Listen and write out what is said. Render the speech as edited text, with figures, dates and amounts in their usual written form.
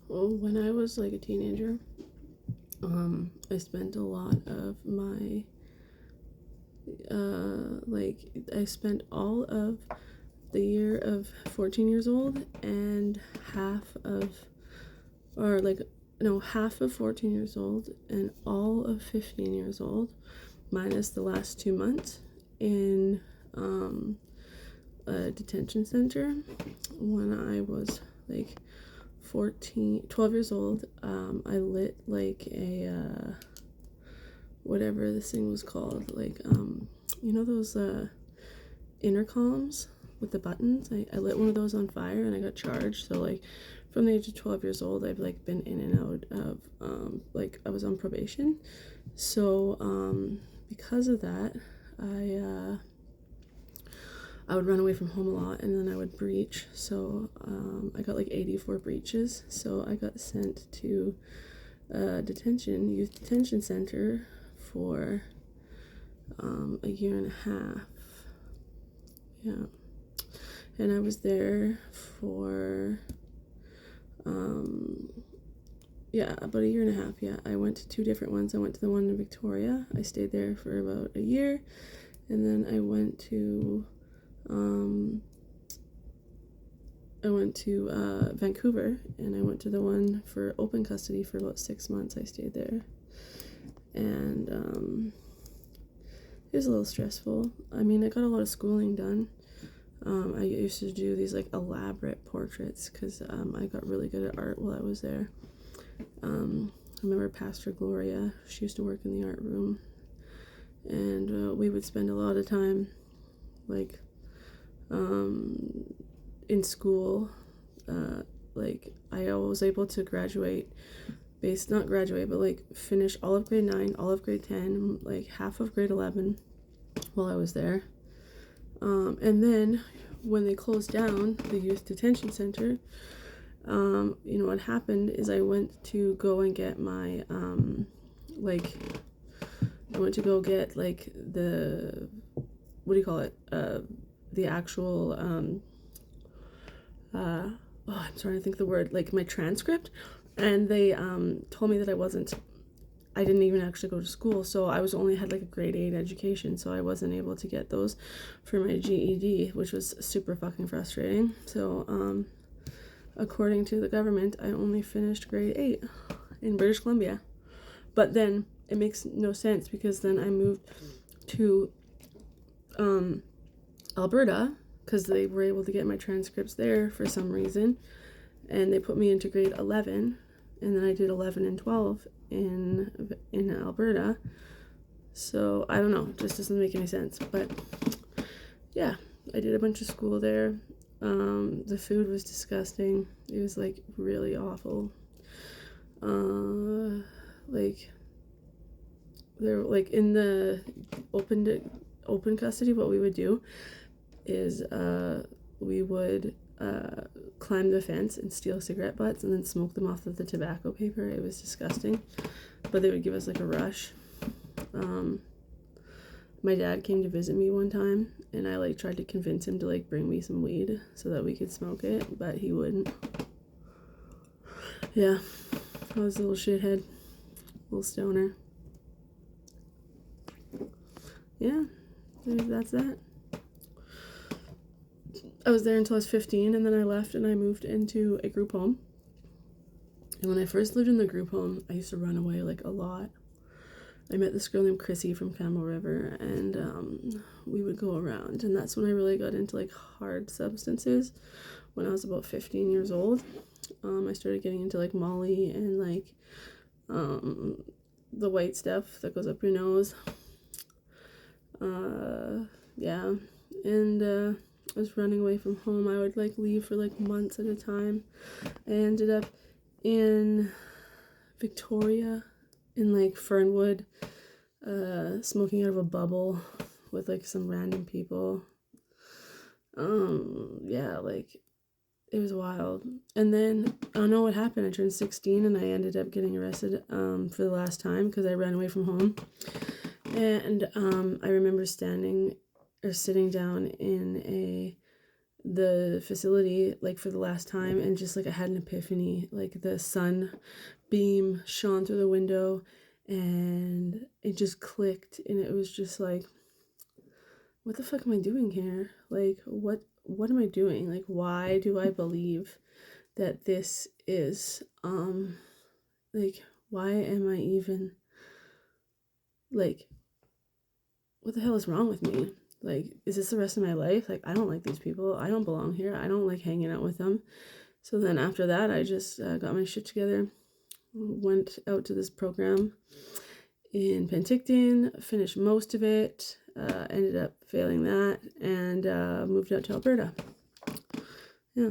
Well, when I was like a teenager, I spent a lot of my I spent all of the year of 14 years old and half of or like no half of 14 years old and all of 15 years old minus the last 2 months in a detention center. When I was like 12 years old, I lit like a whatever this thing was called, like you know those intercoms with the buttons. I lit one of those on fire and I got charged. So like from the age of 12 years old, I've like been in and out of like I was on probation. So because of that, I would run away from home a lot and then I would breach. So I got like 84 breaches. So I got sent to youth detention center for a year and a half. Yeah. And I was there for about a year and a half. Yeah, I went to 2 different ones. I went to the one in Victoria. I stayed there for about a year, and then I went to Vancouver, and I went to the one for open custody for about 6 months. I stayed there, and it was a little stressful. I mean, I got a lot of schooling done. I used to do these like elaborate portraits because I got really good at art while I was there. I remember Pastor Gloria. She used to work in the art room, and we would spend a lot of time like in school. Like I was able to not graduate, but like finish all of grade 9, all of grade 10, like half of grade 11 while I was there. And then when they closed down the youth detention center, what happened is I went to go and get my, I went to go get like the, what do you call it? The actual, I'm trying to think of the word, like my transcript. And they told me that I didn't even actually go to school, so I had like a grade 8 education, so I wasn't able to get those for my GED, which was super fucking frustrating. So according to the government, I only finished grade 8 in British Columbia. But then it makes no sense because then I moved to Alberta because they were able to get my transcripts there for some reason, and they put me into grade 11, and then I did 11 and 12 in Alberta. So I don't know, it just doesn't make any sense. But yeah, I did a bunch of school there. The food was disgusting. It was like really awful. Like they're like in the open custody, what we would do is we would climb the fence and steal cigarette butts and then smoke them off of the tobacco paper. It was disgusting, but they would give us like a rush. My dad came to visit me one time, and I like tried to convince him to like bring me some weed so that we could smoke it, but he wouldn't. Yeah, I was a little shithead, little stoner. Yeah, that's that. I was there until I was 15, and then I left and I moved into a group home. And when I first lived in the group home, I used to run away like a lot. I met this girl named Chrissy from Camel River, and we would go around, and that's when I really got into like hard substances. When I was about 15 years old, I started getting into like Molly and like the white stuff that goes up your nose. Yeah, and I was running away from home. I would like leave for like months at a time. I ended up in Victoria, in like Fernwood, smoking out of a bubble with like some random people. Yeah, like it was wild. And then I don't know what happened. I turned 16 and I ended up getting arrested for the last time because I ran away from home. And I remember sitting down in the facility like for the last time, and just like I had an epiphany. Like the sun beam shone through the window and it just clicked, and it was just like, what the fuck am I doing here? Like what am I doing? Like why do I believe that this is like why am I even like, what the hell is wrong with me? Like, is this the rest of my life? Like, I don't like these people. I don't belong here. I don't like hanging out with them. So then after that, I just got my shit together, went out to this program in Penticton, finished most of it, ended up failing that, and moved out to Alberta. Yeah.